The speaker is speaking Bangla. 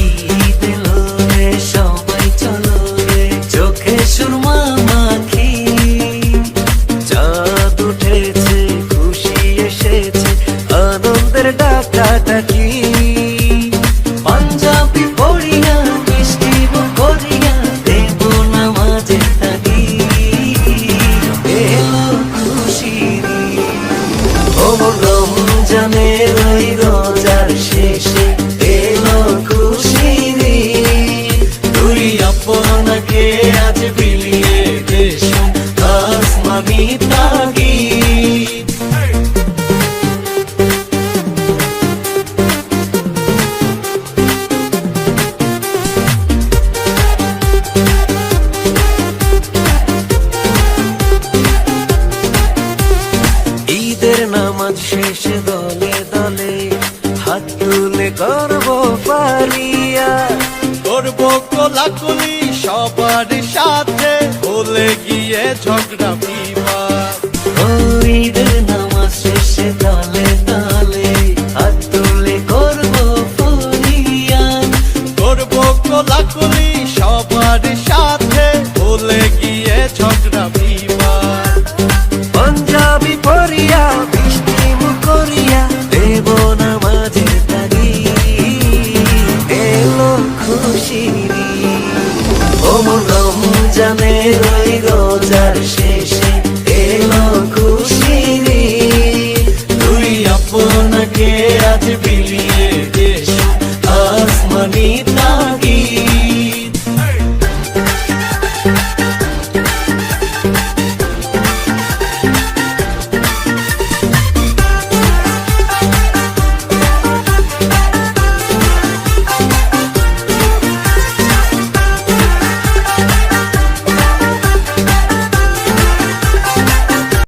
ঈদ এলো রে সবাই চলো রে চোখে সুরমা মাখি চাঁদ উঠেছে খুশি এসেছে আনন্দের ডাকাডাকি পাঞ্জাবি পড়িয়া মিষ্টি করিয়া দেব নামাজে থাকি এলো খুশির ও রমজানের ওই রোজার শেষে এলো খুশির তুই আপনাকে আজ বিলিয়ে দেশ আসমানি তাগি ঈদের নামাজ শেষে দলে দলে হাত তুলে করবো পালিয়া করবো কোলাকুলি সবার সাথে ভুলে গিয়ে ঝগড়া বিবাদ ও ঈদের নামাজ শেষে দলে